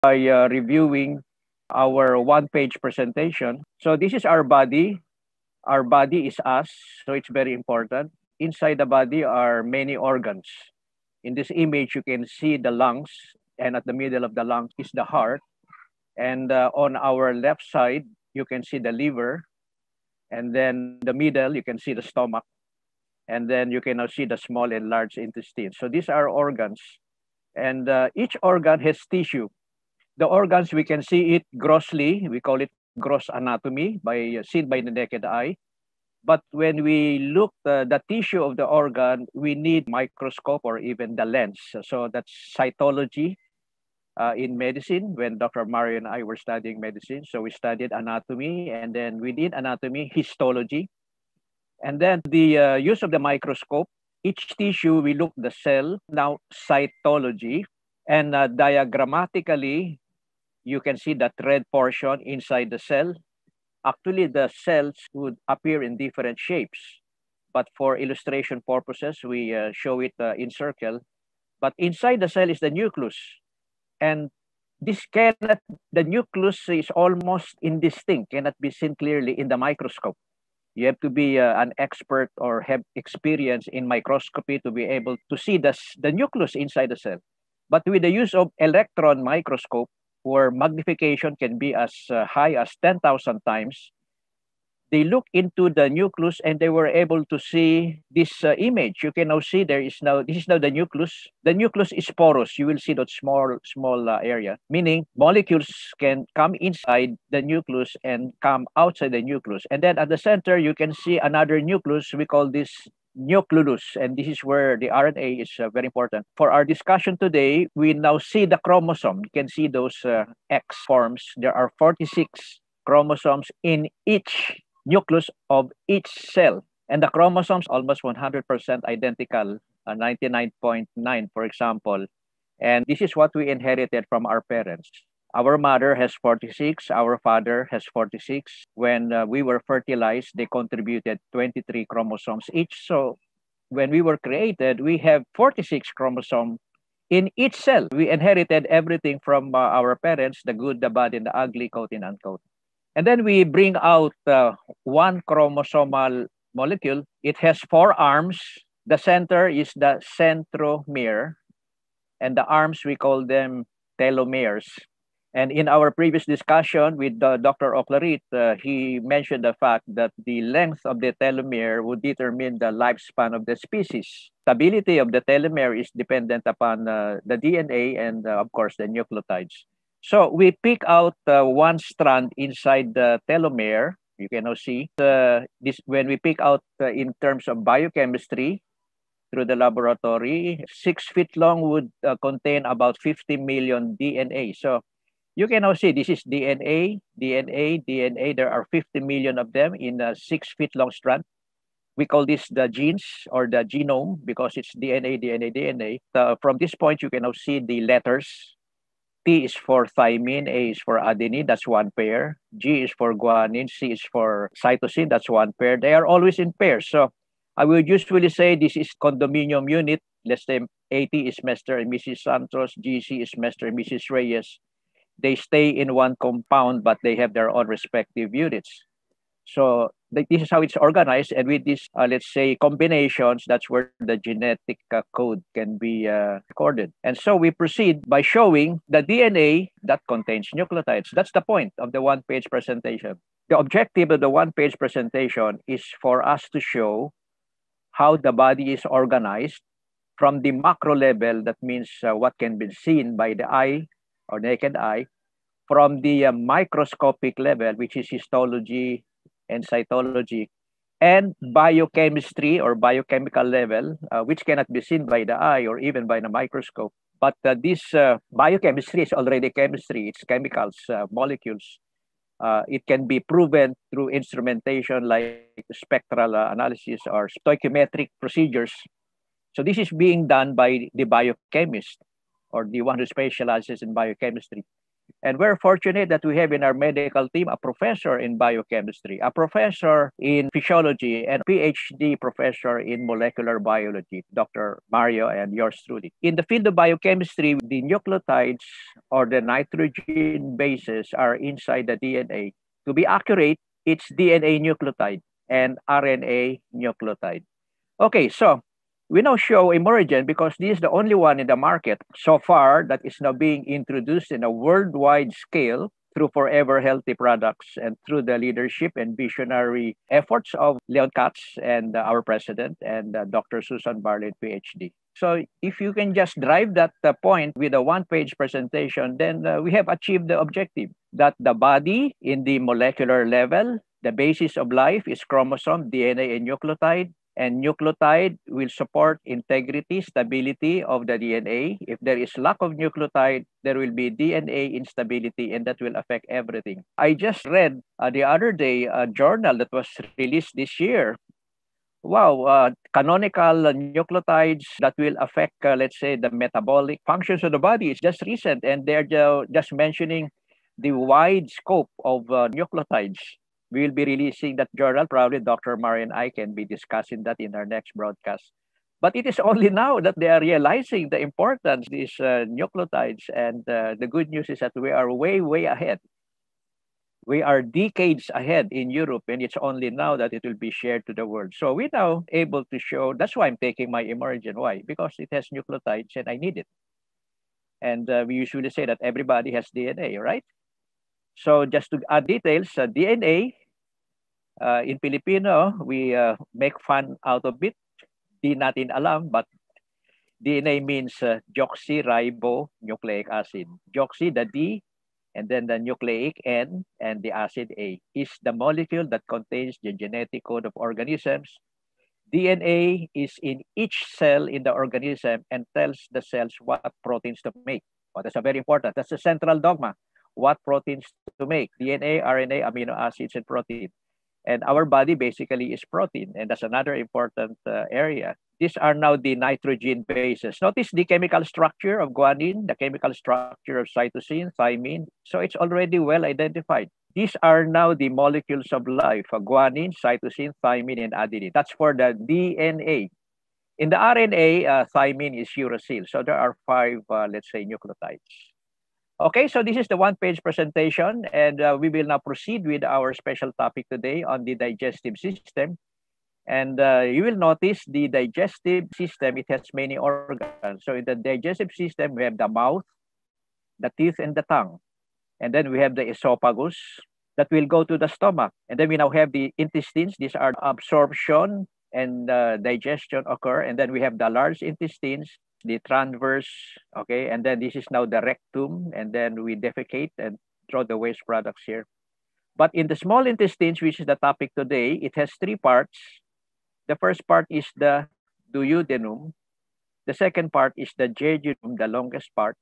by reviewing our one-page presentation. So this is our body. Our body is us, so it's very important. Inside the body are many organs. In this image, you can see the lungs, and at the middle of the lungs is the heart. And on our left side, you can see the liver. And then the middle, you can see the stomach. And then you can now see the small and large intestine. So these are organs. And each organ has tissue. The organs, we can see it grossly. We call it gross anatomy, seen by the naked eye. But when we look the tissue of the organ, we need microscope or even the lens. So that's cytology in medicine. When Dr. Mario and I were studying medicine, so we studied anatomy, and then within anatomy, histology. And then the use of the microscope, each tissue, we look the cell, now cytology, and diagrammatically, you can see that red portion inside the cell. Actually, the cells would appear in different shapes, but for illustration purposes, we show it in circle. But inside the cell is the nucleus, and the nucleus is almost indistinct, cannot be seen clearly in the microscope. You have to be an expert or have experience in microscopy to be able to see the nucleus inside the cell. But with the use of electron microscope, where magnification can be as high as 10,000 times, they look into the nucleus and they were able to see this image. You can now see this is now the nucleus. The nucleus is porous. You will see that small area, meaning molecules can come inside the nucleus and come outside the nucleus. And then at the center, you can see another nucleus. We call this nucleus, and this is where the RNA is very important. For our discussion today, we now see the chromosome. You can see those X forms. There are 46 chromosomes in each nucleus of each cell, and the chromosomes almost 100% identical, 99.9 for example. And this is what we inherited from our parents. Our mother has 46, our father has 46. When we were fertilized, they contributed 23 chromosomes each. So when we were created, we have 46 chromosomes in each cell. We inherited everything from our parents, the good, the bad, and the ugly, quote and unquote. And then we bring out one chromosomal molecule. It has 4 arms. The center is the centromere, and the arms, we call them telomeres. And in our previous discussion with Dr. Oclarit, he mentioned the fact that the length of the telomere would determine the lifespan of the species. Stability of the telomere is dependent upon the DNA and, of course, the nucleotides. So we pick out one strand inside the telomere. You can now see this when we pick out in terms of biochemistry through the laboratory. 6 feet long would contain about 50 million DNA. So you can now see this is DNA. There are 50 million of them in a 6 feet long strand. We call this the genes or the genome because it's DNA. From this point, you can now see the letters. T is for thymine, A is for adenine, that's one pair. G is for guanine, C is for cytosine, that's one pair. They are always in pairs. So I would usually say this is condominium unit. Let's say AT is Mr. and Mrs. Santos, GC is Mr. and Mrs. Reyes. They stay in one compound, but they have their own respective units. So this is how it's organized. And with these, let's say, combinations, that's where the genetic code can be recorded. And so we proceed by showing the DNA that contains nucleotides. That's the point of the one-page presentation. The objective of the one-page presentation is for us to show how the body is organized from the macro level. That means what can be seen by the eye or naked eye, from the microscopic level, which is histology and cytology, and biochemistry or biochemical level, which cannot be seen by the eye or even by the microscope. But this biochemistry is already chemistry. It's chemicals, molecules. It can be proven through instrumentation like spectral analysis or stoichiometric procedures. So this is being done by the biochemist or the one who specializes in biochemistry. And we're fortunate that we have in our medical team a professor in biochemistry, a professor in physiology, and a PhD professor in molecular biology, Dr. Mario and yours truly. In the field of biochemistry, the nucleotides or the nitrogen bases are inside the DNA. To be accurate, it's DNA nucleotide and RNA nucleotide. Okay, so we now show Imorigen because this is the only one in the market so far that is now being introduced in a worldwide scale through Forever Healthy products and through the leadership and visionary efforts of Leon Katz and our president and Dr. Susan Bartlett, PhD. So if you can just drive that point with a one-page presentation, then we have achieved the objective that the body in the molecular level, the basis of life is chromosome, DNA, and nucleotide. And nucleotide will support integrity, stability of the DNA. If there is lack of nucleotide, there will be DNA instability, and that will affect everything. I just read the other day a journal that was released this year. Wow, canonical nucleotides that will affect, let's say, the metabolic functions of the body is just recent, and they're just mentioning the wide scope of nucleotides. We will be releasing that journal. Probably Dr. Mari and I can be discussing that in our next broadcast. But it is only now that they are realizing the importance of these nucleotides. And the good news is that we are way, way ahead. We are decades ahead in Europe, and it's only now that it will be shared to the world. So we're now able to show, that's why I'm taking my Imorigen. Why? Because it has nucleotides and I need it. And we usually say that everybody has DNA, right? So just to add details, DNA, in Filipino, we make fun out of it. Di natin alam, but DNA means deoxyribonucleic acid. Deoxy, the D, and then the nucleic N, and the acid A, is the molecule that contains the genetic code of organisms. DNA is in each cell in the organism and tells the cells what proteins to make. Well, that's a very important. That's a central dogma. What proteins to make? DNA, RNA, amino acids, and protein. And our body basically is protein, and that's another important area. These are now the nitrogen bases. Notice the chemical structure of guanine, the chemical structure of cytosine, thymine. So it's already well identified. These are now the molecules of life, guanine, cytosine, thymine, and adenine. That's for the DNA. In the RNA, thymine is uracil. So there are 5, let's say, nucleotides. Okay, so this is the one-page presentation, and we will now proceed with our special topic today on the digestive system. And you will notice the digestive system, it has many organs. So in the digestive system, we have the mouth, the teeth, and the tongue. And then we have the esophagus that will go to the stomach. And then we now have the intestines. These are absorption and digestion occur. And then we have the large intestines, the transverse, okay, and then this is now the rectum, and then we defecate and throw the waste products here. But in the small intestines, which is the topic today, it has 3 parts. The first part is the duodenum. The second part is the jejunum, the longest part.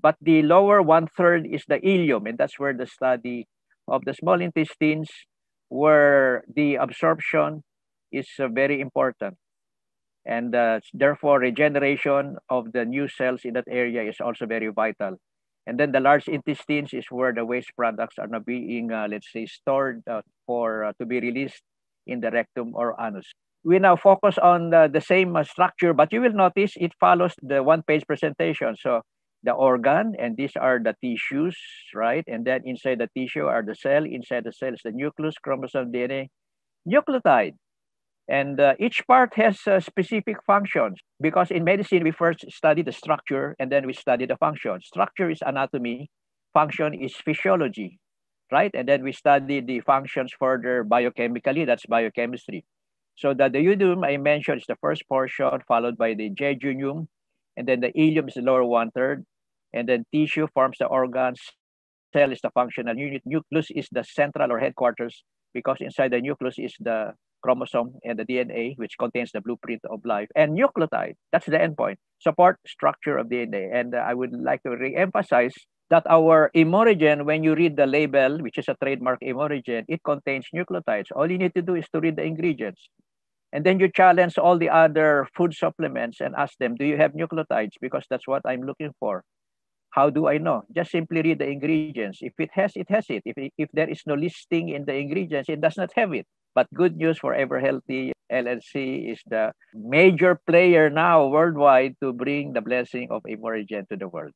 But the lower 1/3 is the ileum, and that's where the study of the small intestines, where the absorption is very important. And therefore, regeneration of the new cells in that area is also very vital. And then the large intestines is where the waste products are now being, let's say, stored for to be released in the rectum or anus. We now focus on the same structure, but you will notice it follows the one-page presentation. So the organ, and these are the tissues, right? And then inside the tissue are the cell. Inside the cell is the nucleus, chromosome, DNA, nucleotide. And each part has specific functions, because in medicine, we first study the structure and then we study the function. Structure is anatomy, function is physiology, right? And then we study the functions further biochemically, that's biochemistry. So the duodenum I mentioned is the first portion, followed by the jejunum, and then the ileum is the lower 1/3, and then tissue forms the organs, cell is the functional unit, nucleus is the central or headquarters, because inside the nucleus is the chromosome and the DNA, which contains the blueprint of life, and nucleotide, that's the endpoint, support structure of DNA. And I would like to re-emphasize that our Imorigen, when you read the label, which is a trademark Imorigen, it contains nucleotides. All you need to do is to read the ingredients. And then you challenge all the other food supplements and ask them, do you have nucleotides? Because that's what I'm looking for. How do I know? Just simply read the ingredients. If it has, it has it. If there is no listing in the ingredients, it does not have it. But good news for Ever Healthy LLC is the major player now worldwide to bring the blessing of Imorigen to the world.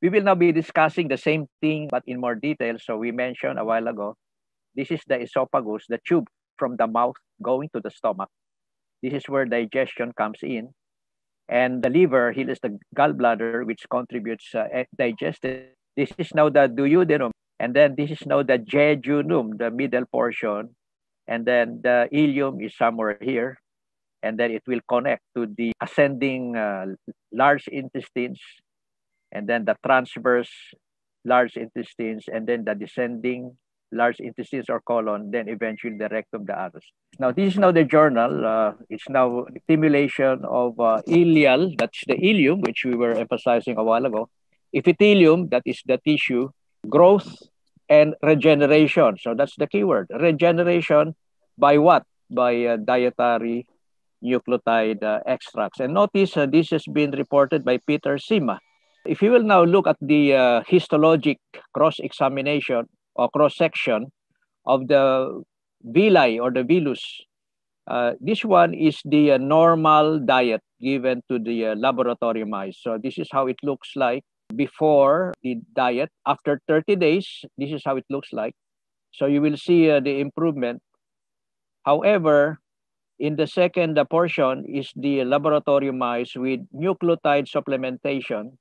We will now be discussing the same thing, but in more detail. So we mentioned a while ago, this is the esophagus, the tube from the mouth going to the stomach. This is where digestion comes in. And the liver heals the gallbladder, which contributes digestive. This is now the duodenum. And then this is now the jejunum, the middle portion. And then the ileum is somewhere here. And then it will connect to the ascending large intestines, and then the transverse large intestines, and then the descending large intestines or colon, then eventually the rectum, the anus. Now, this is now the journal. It's now stimulation of ileal, that's the ileum, which we were emphasizing a while ago. Epithelium, that is the tissue, growth, and regeneration. So that's the keyword. Regeneration by what? By dietary nucleotide extracts. And notice this has been reported by Peter Sima. If you will now look at the histologic cross-examination or cross-section of the villi or the villus, this one is the normal diet given to the laboratory mice. So this is how it looks like before the diet. After 30 days, this is how it looks like. So you will see the improvement. However, in the second portion is the laboratory mice with nucleotide supplementation.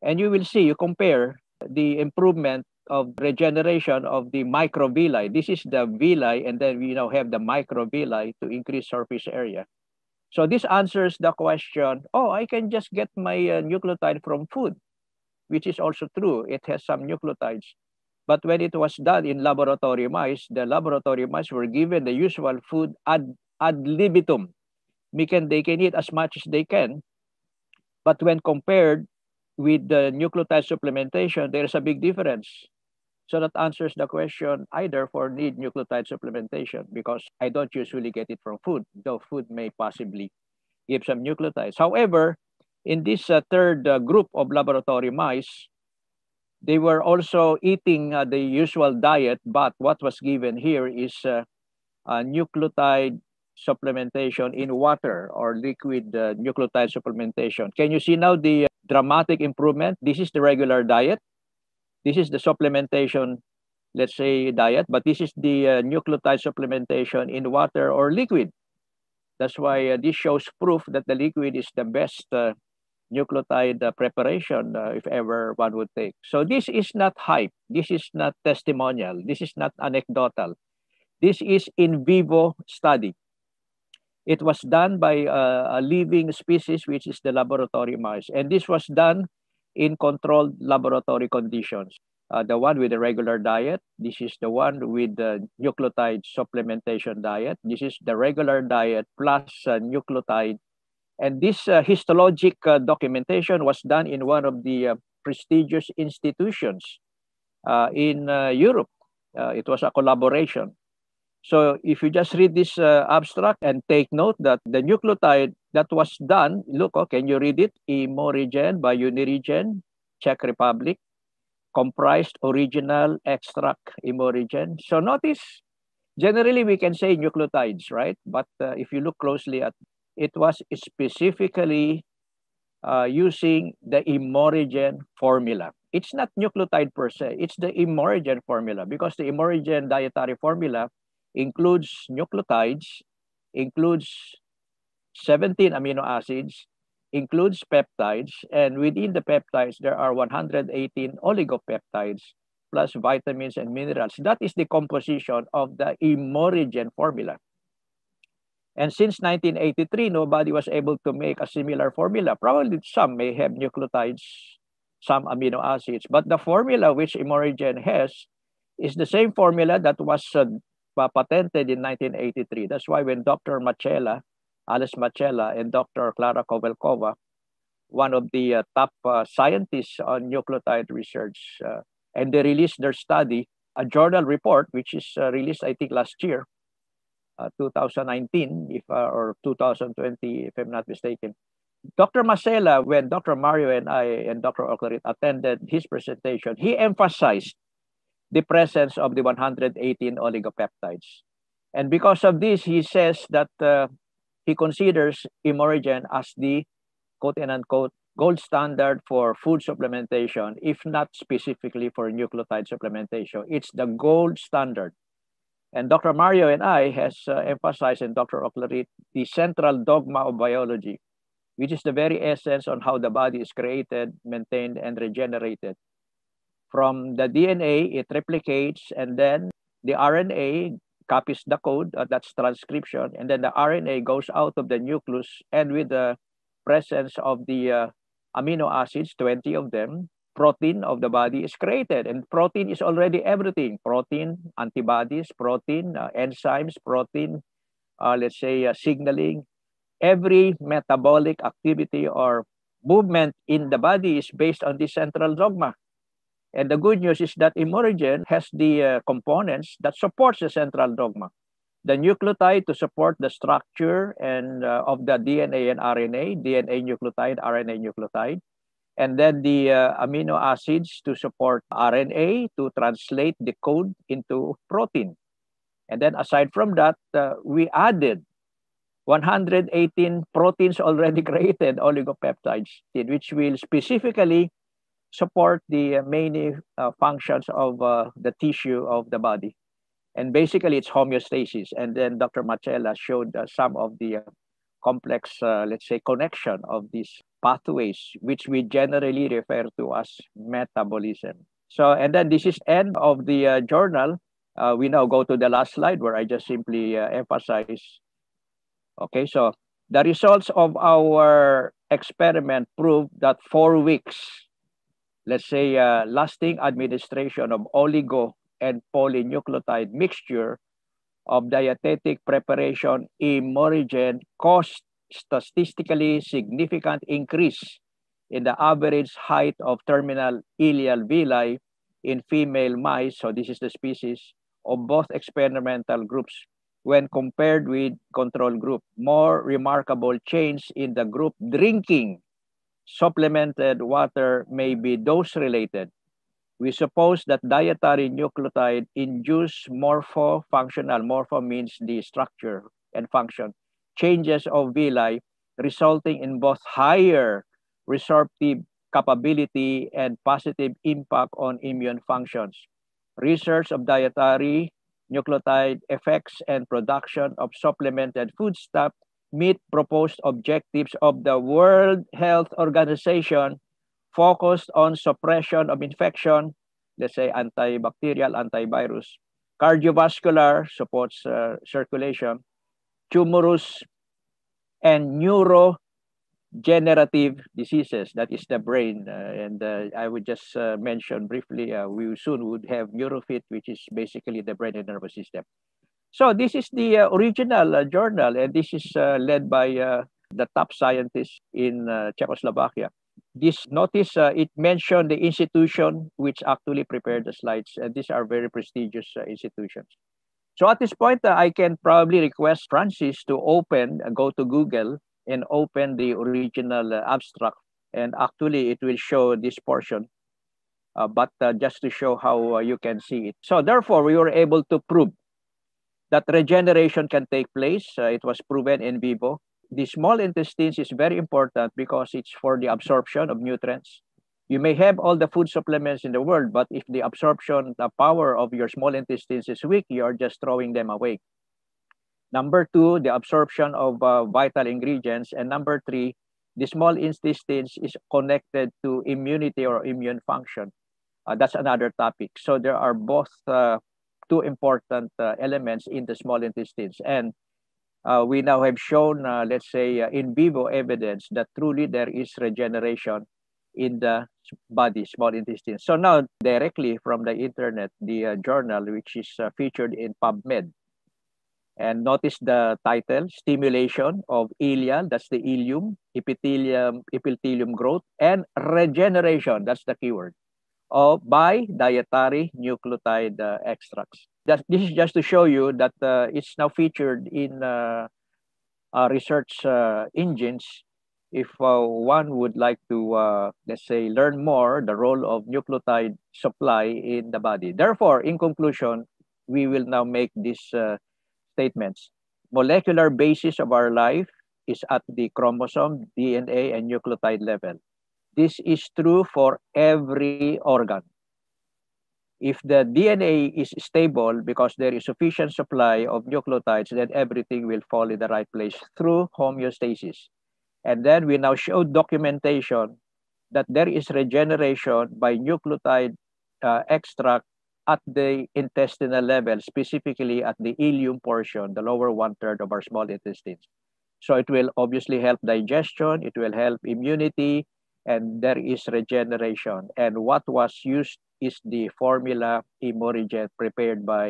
And you will see, you compare the improvement of regeneration of the microvilli. This is the villi, and then we now have the microvilli to increase surface area. So this answers the question, oh, I can just get my nucleotide from food, which is also true. It has some nucleotides. But when it was done in laboratory mice, the laboratory mice were given the usual food ad libitum. They can eat as much as they can. But when compared with the nucleotide supplementation, there's a big difference. So that answers the question either for need nucleotide supplementation, because I don't usually get it from food, though food may possibly give some nucleotides. However, in this third group of laboratory mice, they were also eating the usual diet, but what was given here is nucleotide supplementation in water or liquid nucleotide supplementation. Can you see now the dramatic improvement? This is the regular diet. This is the supplementation, let's say, diet, but this is the nucleotide supplementation in water or liquid. That's why this shows proof that the liquid is the best nucleotide preparation if ever one would take. So this is not hype. This is not testimonial. This is not anecdotal. This is in vivo study. It was done by a living species, which is the laboratory mice. And this was done in controlled laboratory conditions. The one with the regular diet. This is the one with the nucleotide supplementation diet. This is the regular diet plus nucleotide. And this histologic documentation was done in one of the prestigious institutions in Europe. It was a collaboration. So if you just read this abstract and take note that the nucleotide that was done, look, can you read it? Imorigen by Unirigen, Czech Republic, comprised original extract Imorigen. So notice, generally we can say nucleotides, right? But if you look closely at it, was specifically using the Imorigen formula. It's not nucleotide per se, it's the Imorigen formula, because the Imorigen dietary formula includes nucleotides, includes 17 amino acids, includes peptides, and within the peptides, there are 118 oligopeptides plus vitamins and minerals. That is the composition of the Imorigen formula. And since 1983, nobody was able to make a similar formula. Probably some may have nucleotides, some amino acids, but the formula which Imorigen has is the same formula that was patented in 1983. That's why when Dr. Machela, Alice Machela, and Dr. Clara Kovalkova, one of the top scientists on nucleotide research, and they released their study, a journal report, which is released, I think, last year, 2019, or 2020, if I'm not mistaken. Dr. Masela, when Dr. Mario and I and Dr. Oclarit attended his presentation, he emphasized the presence of the 118 oligopeptides. And because of this, he says that he considers Imorigen as the quote and unquote gold standard for food supplementation, if not specifically for nucleotide supplementation. It's the gold standard. And Dr. Mario and I has emphasized, and Dr. Oclarit, the central dogma of biology, which is the very essence on how the body is created, maintained, and regenerated. From the DNA, it replicates, and then the RNA copies the code, that's transcription, and then the RNA goes out of the nucleus, and with the presence of the amino acids, 20 of them, protein of the body is created. And protein is already everything. Protein, antibodies, protein, enzymes, protein, let's say signaling. Every metabolic activity or movement in the body is based on this central dogma. And the good news is that Imorigen has the components that supports the central dogma. The nucleotide to support the structure and of the DNA and RNA, DNA nucleotide, RNA nucleotide. And then the amino acids to support RNA to translate the code into protein. And then aside from that, we added 118 proteins already created, oligopeptides, which will specifically support the many functions of the tissue of the body. And basically, it's homeostasis. And then Dr. Machela showed some of the complex, let's say, connection of these pathways, which we generally refer to as metabolism. So, and then this is end of the journal. We now go to the last slide where I just simply emphasize. Okay, so the results of our experiment proved that 4 weeks, let's say, lasting administration of oligo and polynucleotide mixture of dietetic preparation Imorigen caused statistically significant increase in the average height of terminal ileal villi in female mice, so this is the species, of both experimental groups when compared with control group. More remarkable change in the group drinking supplemented water may be dose-related. We suppose that dietary nucleotide induce morpho-functional, morpho means the structure and function, changes of villi, resulting in both higher resorptive capability and positive impact on immune functions. Research of dietary nucleotide effects and production of supplemented foodstuff meet proposed objectives of the World Health Organization focused on suppression of infection, let's say antibacterial, antivirus, cardiovascular, supports circulation, tumorous, and neurodegenerative diseases, that is the brain. And I would just mention briefly, we soon would have neurofit, which is basically the brain and nervous system. So this is the original journal, and this is led by the top scientists in Czechoslovakia. This notice, it mentioned the institution which actually prepared the slides, and these are very prestigious institutions. So at this point, I can probably request Francis to open, go to Google and open the original abstract, and actually it will show this portion, but just to show how you can see it. So therefore, we were able to prove that regeneration can take place. It was proven in vivo. The small intestines is very important because it's for the absorption of nutrients. You may have all the food supplements in the world, but if the absorption, the power of your small intestines is weak, you're just throwing them away. Number two, the absorption of vital ingredients. And number three, the small intestines is connected to immunity or immune function. That's another topic. So there are both two important elements in the small intestines. And we now have shown, let's say, in vivo evidence that truly there is regeneration in the body, small intestine. So now, directly from the internet, the journal, which is featured in PubMed. And notice the title, Stimulation of Ileal, that's the ileum, epithelium growth, and regeneration, that's the keyword, by dietary nucleotide extracts. This is just to show you that it's now featured in research engines if one would like to, let's say, learn more the role of nucleotide supply in the body. Therefore, in conclusion, we will now make these statements. Molecular basis of our life is at the chromosome, DNA, and nucleotide level. This is true for every organ. If the DNA is stable because there is sufficient supply of nucleotides, then everything will fall in the right place through homeostasis. And then we now show documentation that there is regeneration by nucleotide extract at the intestinal level, specifically at the ileum portion, the lower one-third of our small intestines. So it will obviously help digestion, it will help immunity, and there is regeneration. And what was used is the formula Imorigen prepared by